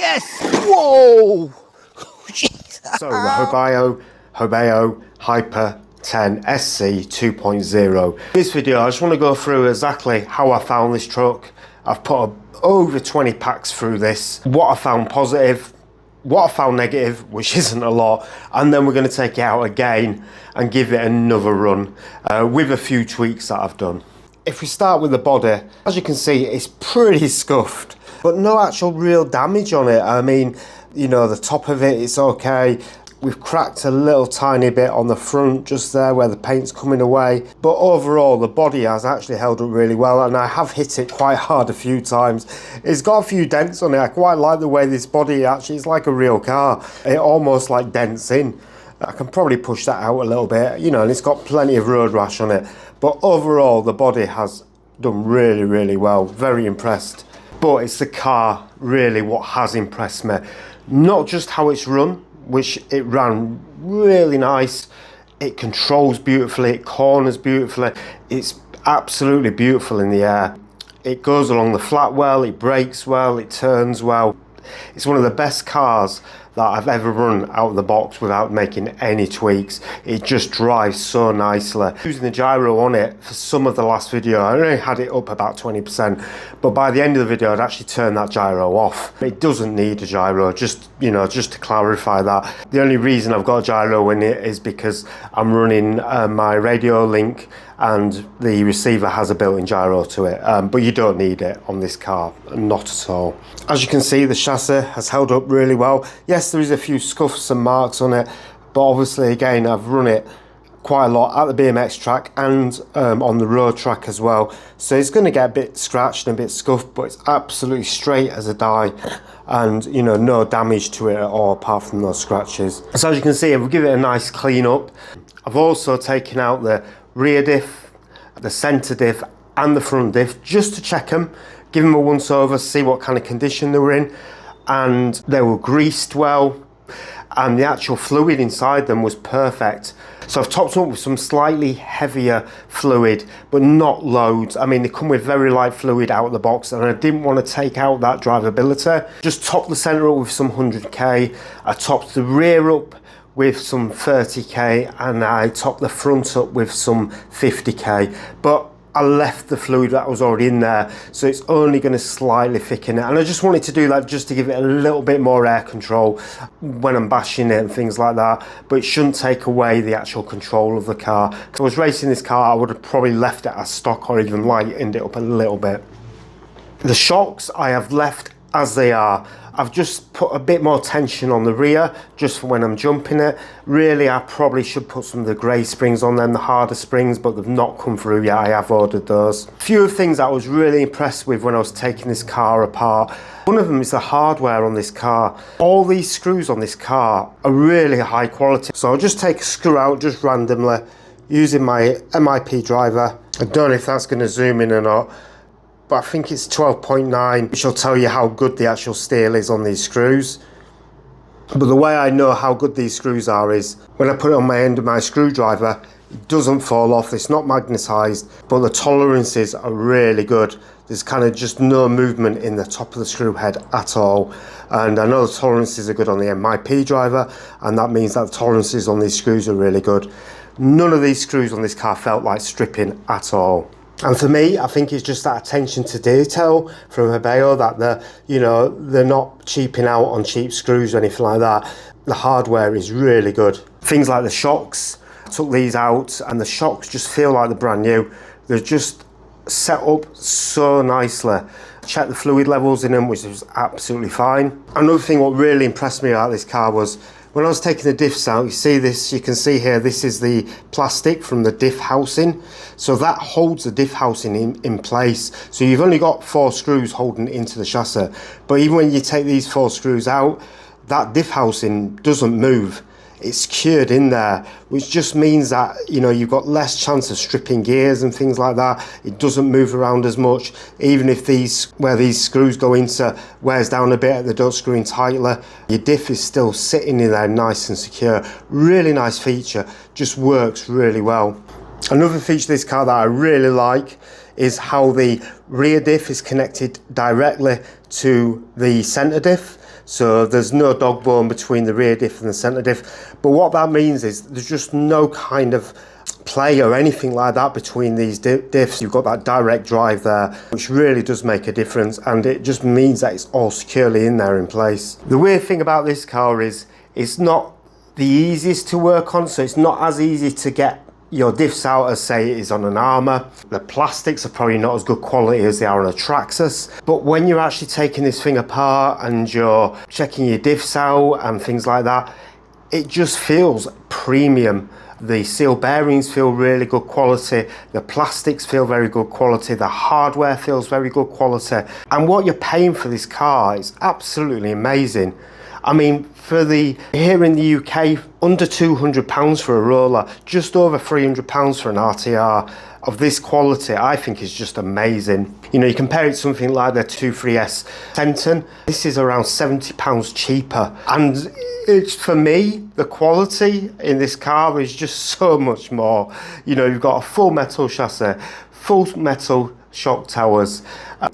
Yes! Whoa! So the Hobao Hyper SCT 2.0. In this video I just want to go through exactly how I found this truck. I've put over 20 packs through this, what I found positive, what I found negative, which isn't a lot, and then we're going to take it out again and give it another run with a few tweaks that I've done. If we start with the body, as you can see, it's pretty scuffed, but no actual real damage on it. I mean, you know, the top of it, it's okay. We've cracked a little tiny bit on the front just there where the paint's coming away, but overall the body has actually held up really well, and I have hit it quite hard a few times. It's got a few dents on it. I quite like the way this body actually is like a real car. It almost like dents in. I can probably push that out a little bit, you know, and it's got plenty of road rash on it. But overall, the body has done really, really well. Very impressed. But it's the car, really, what has impressed me. Not just how it's run, which it ran really nice. It controls beautifully, it corners beautifully. It's absolutely beautiful in the air. It goes along the flat well, it brakes well, it turns well. It's one of the best cars that I've ever run out of the box without making any tweaks. It just drives so nicely. Using the gyro on it for some of the last video, I only had it up about 20%, but by the end of the video I'd actually turned that gyro off. It doesn't need a gyro, just, you know, just to clarify that. The only reason I've got a gyro in it is because I'm running my radio link and the receiver has a built-in gyro to it, but you don't need it on this car, not at all. As you can see, the chassis has held up really well. Yes, there is a few scuffs and marks on it, but obviously again I've run it quite a lot at the BMX track and on the road track as well, so it's going to get a bit scratched and a bit scuffed, but it's absolutely straight as a die, and you know, no damage to it at all apart from those scratches. So as you can see, I've given it a nice clean up. I've also taken out the rear diff, the centre diff and the front diff just to check them, give them a once over, see what kind of condition they were in, and they were greased well, and the actual fluid inside them was perfect. So I've topped them up with some slightly heavier fluid, but not loads. I mean, they come with very light fluid out of the box, and I didn't want to take out that drivability. Just topped the centre up with some 100k. I topped the rear up with some 30k, and I topped the front up with some 50k, but I left the fluid that was already in there, so it's only going to slightly thicken it, and I just wanted to do that just to give it a little bit more air control when I'm bashing it and things like that, but it shouldn't take away the actual control of the car. If I was racing this car, I would have probably left it as stock or even lightened it up a little bit. The shocks I have left as they are. I've just put a bit more tension on the rear just for when I'm jumping it. Really, I probably should put some of the grey springs on them, the harder springs, but they've not come through yet. I have ordered those. A few of the things I was really impressed with when I was taking this car apart. One of them is the hardware on this car. All these screws on this car are really high quality. So I'll just take a screw out just randomly using my MIP driver. I don't know if that's going to zoom in or not, but I think it's 12.9, which will tell you how good the actual steel is on these screws. But the way I know how good these screws are is when I put it on my end of my screwdriver, it doesn't fall off, it's not magnetised, but the tolerances are really good. There's kind of just no movement in the top of the screw head at all. And I know the tolerances are good on the MIP driver, and that means that the tolerances on these screws are really good. None of these screws on this car felt like stripping at all. And for me, I think it's just that attention to detail from Hobao that they're not cheaping out on cheap screws or anything like that. The hardware is really good. Things like the shocks, I took these out and the shocks just feel like they're brand new. They're just set up so nicely. Checked the fluid levels in them, which was absolutely fine. Another thing what really impressed me about this car was when I was taking the diffs out, you see this, you can see here, this is the plastic from the diff housing. So that holds the diff housing in place. So you've only got 4 screws holding it into the chassis. But even when you take these 4 screws out, that diff housing doesn't move. It's cured in there, which just means that, you know, you've got less chance of stripping gears and things like that. It doesn't move around as much. Even if where these screws go into wears down a bit, they don't screw in tightly, your diff is still sitting in there nice and secure. Really nice feature, just works really well. Another feature of this car that I really like is how the rear diff is connected directly to the centre diff. So there's no dog bone between the rear diff and the centre diff. But what that means is there's just no kind of play or anything like that between these diffs. You've got that direct drive there, which really does make a difference, and it just means that it's all securely in there in place. The weird thing about this car is it's not the easiest to work on, so it's not as easy to get your diffs out as say it is on an Armour. The plastics are probably not as good quality as they are on a Traxxas, but when you're actually taking this thing apart and you're checking your diffs out and things like that, it just feels premium. The seal bearings feel really good quality, the plastics feel very good quality, the hardware feels very good quality, and what you're paying for this car is absolutely amazing. I mean, for here in the UK, under £200 for a roller, just over £300 for an RTR of this quality, I think is just amazing. You know, you compare it to something like the 23S Senton, this is around £70 cheaper. And it's, for me, the quality in this car is just so much more. You know, you've got a full metal chassis, full metal shock towers,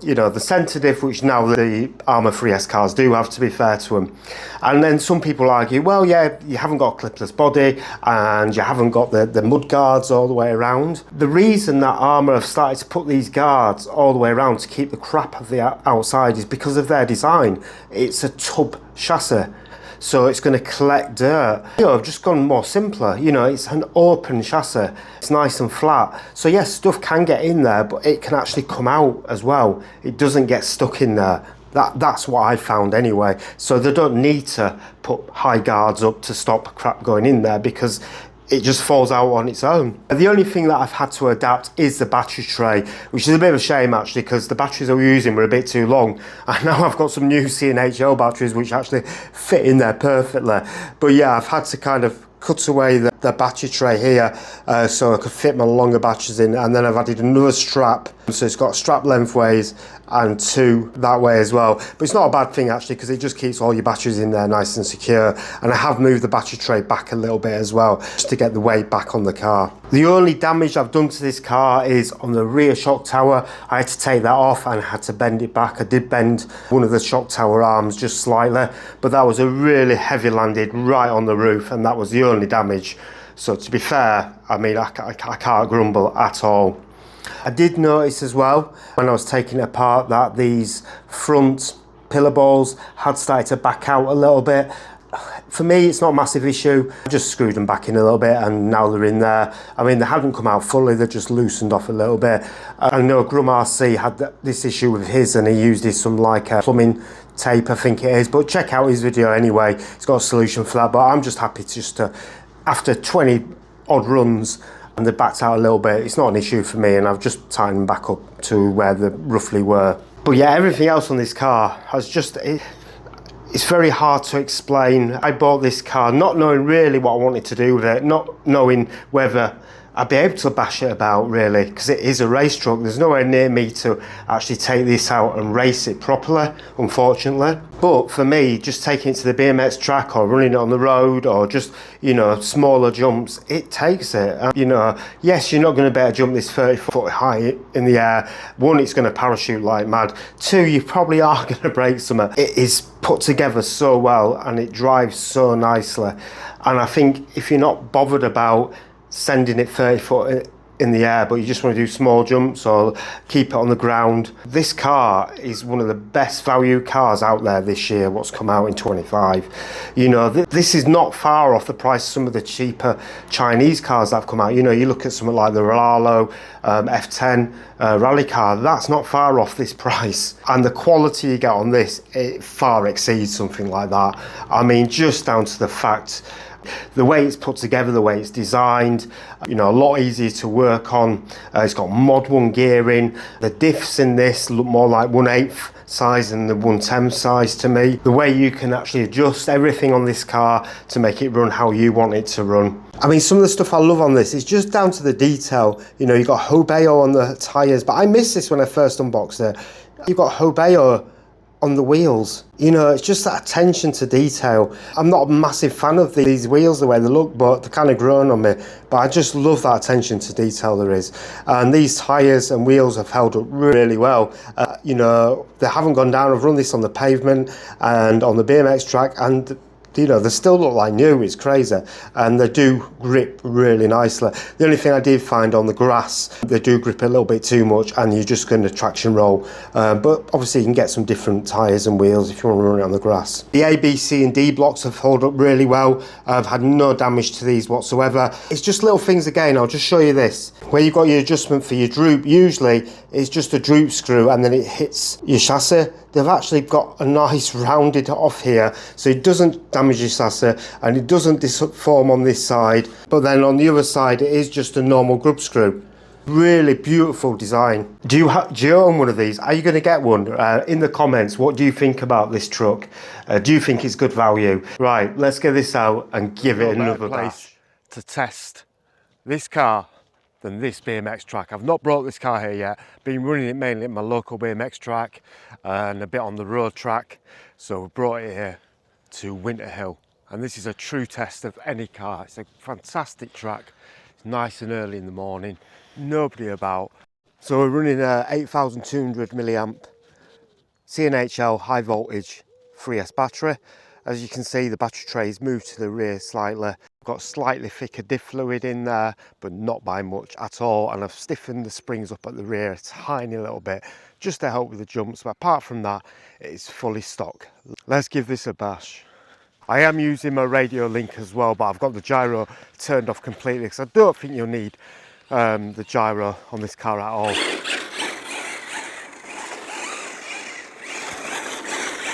you know, the centre diff, which now the Armour 3S cars do have, to be fair to them. And then some people argue, well, yeah, you haven't got a clipless body and you haven't got the mud guards all the way around. The reason that Armour have started to put these guards all the way around to keep the crap of the outside is because of their design. It's a tub chassis, so it's going to collect dirt. You know, I've just gone more simpler. You know, it's an open chassis, it's nice and flat. So yes, stuff can get in there, but it can actually come out as well. It doesn't get stuck in there. That's what I found anyway. So they don't need to put high guards up to stop crap going in there, because it just falls out on its own. The only thing that I've had to adapt is the battery tray, which is a bit of a shame actually, because the batteries I was using were a bit too long, and now I've got some new C&HL batteries which actually fit in there perfectly. But yeah, I've had to kind of cut away the battery tray here so I could fit my longer batteries in, and then I've added another strap, so it's got a strap lengthways and two that way as well. But it's not a bad thing actually, because it just keeps all your batteries in there nice and secure. And I have moved the battery tray back a little bit as well, just to get the weight back on the car. The only damage I've done to this car is on the rear shock tower. I had to take that off and I had to bend it back. I did bend one of the shock tower arms just slightly, but that was a really heavy landed right on the roof, and that was the only damage. So to be fair, I mean, I can't grumble at all. I did notice as well when I was taking it apart that these front pillar balls had started to back out a little bit. For me, it's not a massive issue. I just screwed them back in a little bit and now they're in there. I mean, they hadn't come out fully, they just loosened off a little bit. I know Grum RC had this issue with his, and he used some like a plumbing tape, I think it is. But check out his video anyway, he's got a solution for that. But I'm just happy to after 20 odd runs, and they backed out a little bit, it's not an issue for me, and I've just tightened them back up to where they roughly were. But yeah, everything else on this car has just, it's very hard to explain. I bought this car not knowing really what I wanted to do with it, not knowing whether I'd be able to bash it about really, because it is a race truck. There's nowhere near me to actually take this out and race it properly, unfortunately. But for me, just taking it to the BMX track or running it on the road or just, you know, smaller jumps, it takes it. You know, yes, you're not going to be able to jump this 30-foot high in the air. One, it's going to parachute like mad. Two, you probably are going to break something. It is put together so well and it drives so nicely. And I think if you're not bothered about sending it 30 foot in the air, but you just want to do small jumps or keep it on the ground, this car is one of the best value cars out there this year, what's come out in 25. You know, this is not far off the price of some of the cheaper Chinese cars that have come out. You know, you look at something like the Rallo F10 rally car, that's not far off this price, and the quality you get on this, it far exceeds something like that. I mean, just down to the fact the way it's put together, the way it's designed, you know, a lot easier to work on. It's got mod 1 gearing. The diffs in this look more like 1/8 size than the 1/10 size to me. The way you can actually adjust everything on this car to make it run how you want it to run. I mean, some of the stuff I love on this is just down to the detail. You know, you've got Hobao on the tyres, but I missed this when I first unboxed it. You've got Hobao on the wheels. You know, it's just that attention to detail. I'm not a massive fan of these wheels, the way they look, but they're kind of grown on me. But I just love that attention to detail there is. And these tyres and wheels have held up really well. You know, they haven't gone down. I've run this on the pavement and on the BMX track, and you know, they still look like new. It's crazy, and they do grip really nicely. The only thing I did find on the grass, they do grip a little bit too much, and you're just going to traction roll. But obviously you can get some different tyres and wheels if you want to run it on the grass. The A, B, C and D blocks have held up really well. I've had no damage to these whatsoever. It's just little things again. I'll just show you this. Where you've got your adjustment for your droop, usually it's just a droop screw and then it hits your chassis. They've actually got a nice rounded off here, so it doesn't damage your chassis and it doesn't deform on this side. But then on the other side, it is just a normal grub screw. Really beautiful design. Do you own one of these? Are you going to get one? In the comments, what do you think about this truck? Do you think it's good value? Right, let's get this out and give it another place to test this car than this BMX track. I've not brought this car here yet. Been running it mainly at my local BMX track and a bit on the road track. So we brought it here to Winter Hill. And this is a true test of any car. It's a fantastic track. It's nice and early in the morning. Nobody about. So we're running a 8,200 milliamp CNHL high voltage 3S battery. As you can see, the battery tray's moved to the rear slightly. Got slightly thicker diff fluid in there, but not by much at all. And I've stiffened the springs up at the rear a tiny little bit, just to help with the jumps. But apart from that, it's fully stock. Let's give this a bash. I am using my radio link as well, but I've got the gyro turned off completely because I don't think you'll need the gyro on this car at all.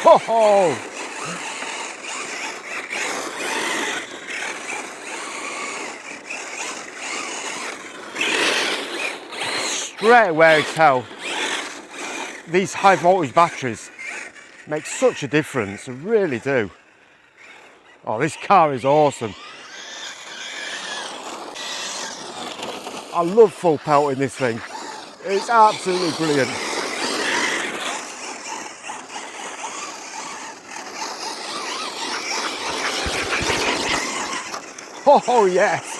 Ho ho! Straight away tell these high voltage batteries make such a difference, they really do. Oh, this car is awesome. I love full pelt in this thing. It's absolutely brilliant. Oh yes.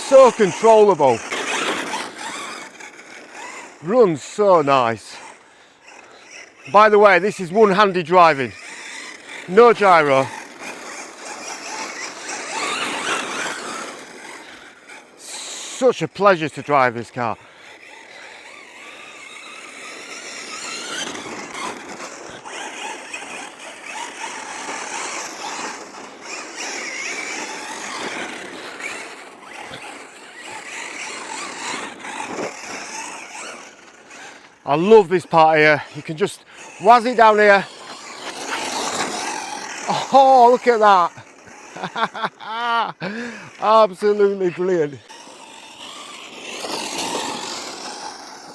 So controllable. Runs so nice. By the way, this is one-handed driving. No gyro. Such a pleasure to drive this car. I love this part here. You can just wazz it down here. Oh, look at that. Absolutely brilliant.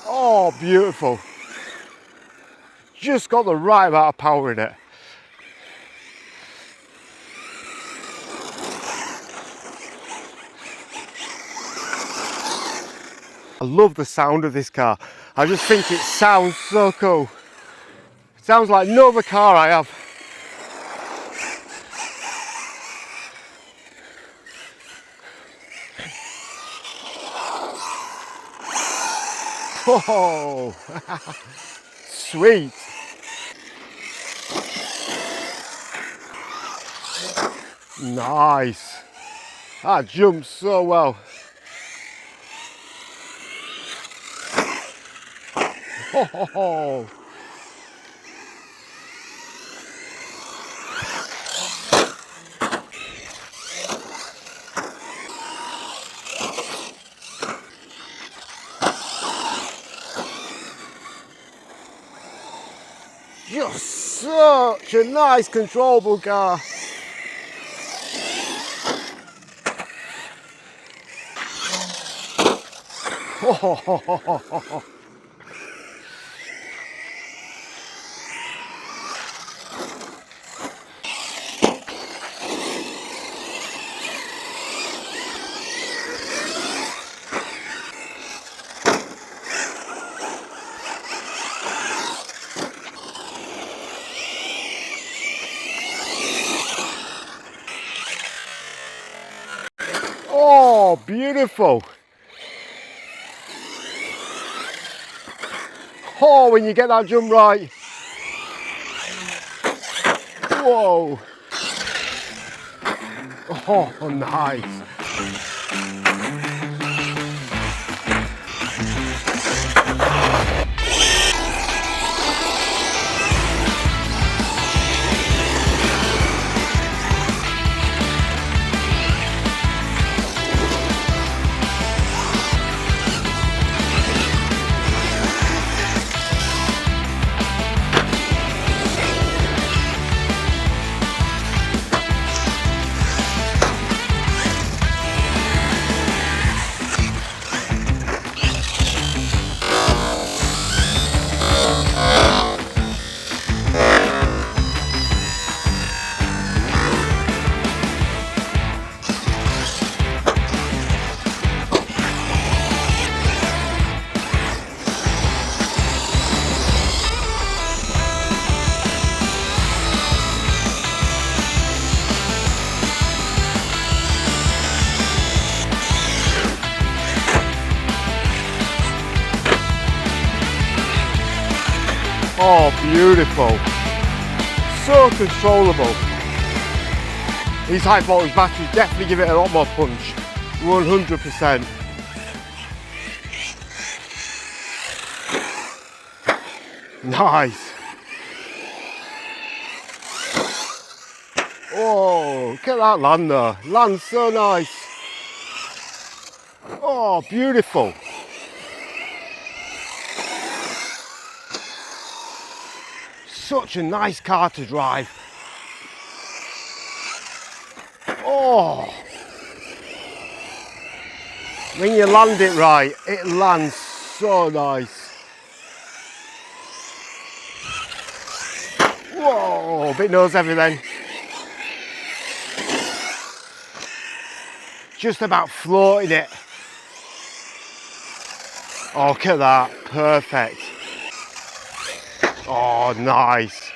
Oh, beautiful. Just got the right amount of power in it. I love the sound of this car. I just think it sounds so cool. It sounds like no other car I have. Oh, sweet. Nice. That jumps so well. Oh. Just such a nice controllable car. Oh. beautiful. Oh, when you get that jump right. Whoa. Oh, nice. Oh, beautiful. So controllable. These high voltage batteries definitely give it a lot more punch. 100%. Nice. Oh, look at that land though. Land's so nice. Oh, beautiful. Such a nice car to drive. Oh, when you land it right, it lands so nice. Whoa, bit nose heavy then. Just about floating it. Oh, look at that, perfect. Oh, nice.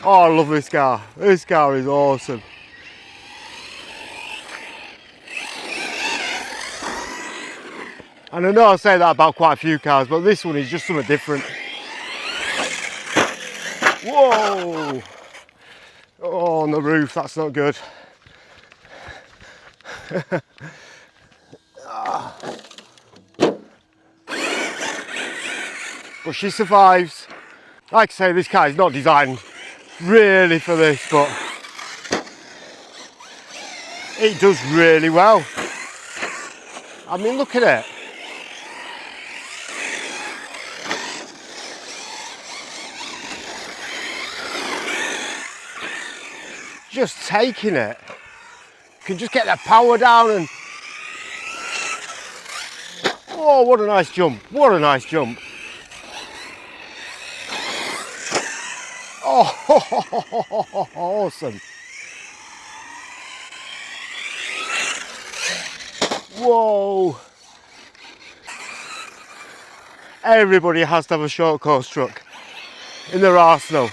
Oh, I love this car. This car is awesome. And I know I say that about quite a few cars, but this one is just something different. Whoa! Oh, on the roof, that's not good. But she survives. Like I say, this car is not designed really for this, but it does really well. I mean, look at it. Just taking it. You can just get the power down and... Oh, what a nice jump. What a nice jump. Oh, awesome. Whoa. Everybody has to have a short course truck in their arsenal.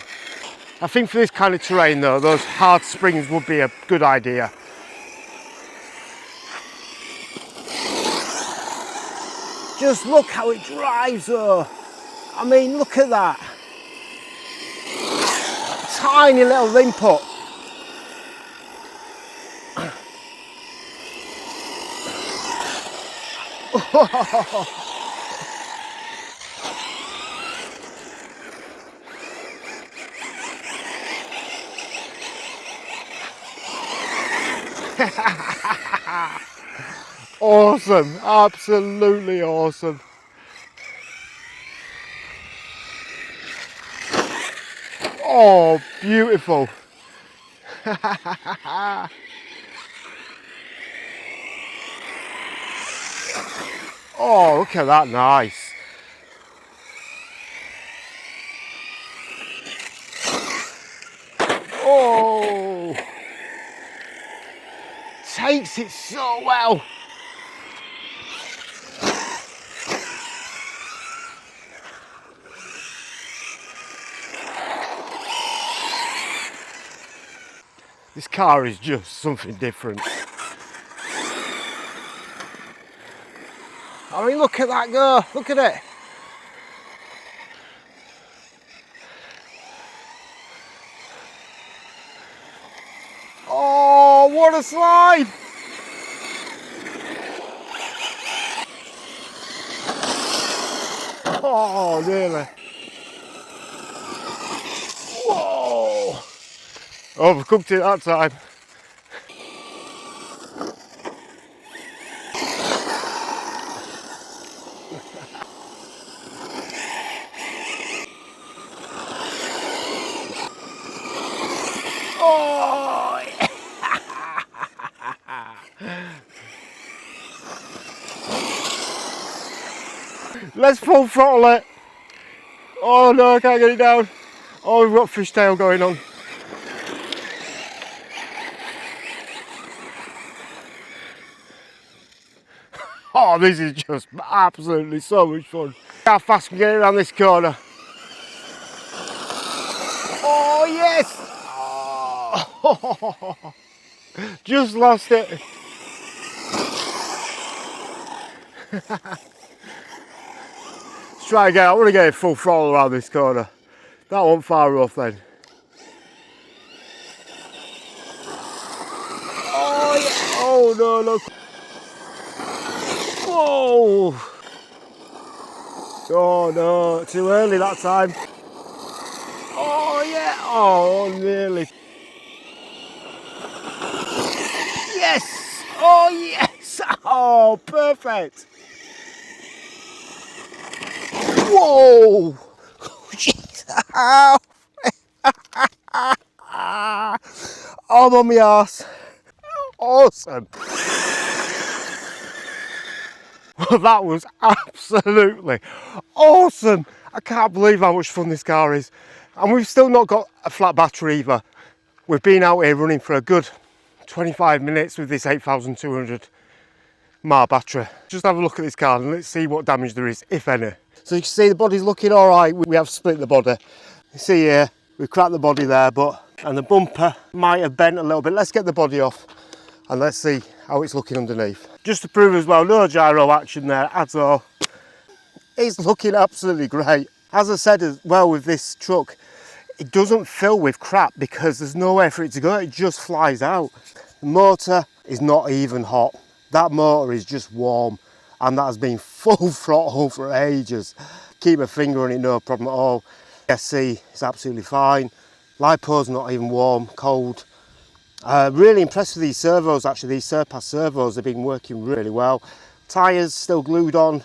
I think for this kind of terrain though, those hard springs would be a good idea. Just look how it drives though. I mean, look at that. Tiny little input. Awesome, absolutely awesome. Oh, beautiful. Oh, look at that, nice. Oh, takes it so well. This car is just something different. I mean, look at that go, look at it. Oh, what a slide! Oh, nearly. Whoa! Overcooked it that time. Oh! Let's full throttle it. Oh no, I can't get it down. Oh, we've got fishtail going on. Oh, this is just absolutely so much fun. How fast can we get it around this corner? Oh yes! Oh, just lost it. Let's try again. I want to get it full throttle around this corner. That wasn't far off then. Oh yeah! Oh no, look! Whoa! Oh no, too early that time. Oh yeah! Oh, nearly. Yes! Oh yes! Oh, perfect! Whoa! I'm on my arse. Awesome! Well, that was absolutely awesome. I can't believe how much fun this car is. And we've still not got a flat battery either. We've been out here running for a good 25 minutes with this 8,200 mAh battery. Just have a look at this car and let's see what damage there is, if any. So you can see the body's looking all right. We have split the body. You see here, we've cracked the body there, and the bumper might have bent a little bit. Let's get the body off and let's see how it's looking underneath. Just to prove as well, no gyro action there at all. It's looking absolutely great. As I said as well with this truck, it doesn't fill with crap because there's nowhere for it to go. It just flies out. The motor is not even hot. That motor is just warm, and that has been full throttle for ages. Keep my finger on it, no problem at all. SC is absolutely fine. Lipo's not even warm, cold. Really impressed with these servos actually. These Surpass servos have been working really well. Tyres still glued on,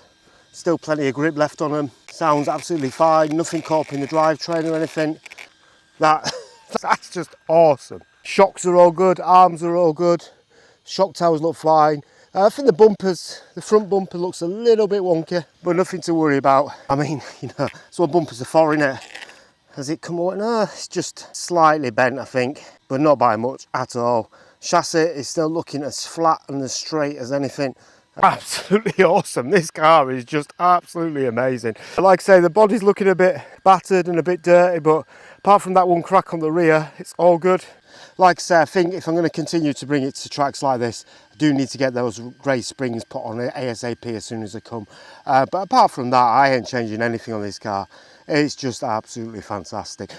still plenty of grip left on them. Sounds absolutely fine, nothing caught up in the drivetrain or anything. That's just awesome. Shocks are all good, arms are all good, shock towers look fine. I think the front bumper looks a little bit wonky, but nothing to worry about. I mean, you know, that's what bumpers are for, innit? Has it come out? No, it's just slightly bent, I think, but not by much at all. Chassis is still looking as flat and as straight as anything. Absolutely awesome. This car is just absolutely amazing. Like I say, the body's looking a bit battered and a bit dirty, but apart from that one crack on the rear, it's all good. Like I say, I think if I'm going to continue to bring it to tracks like this, I do need to get those grey springs put on it ASAP as soon as they come. But apart from that, I ain't changing anything on this car. It's just absolutely fantastic.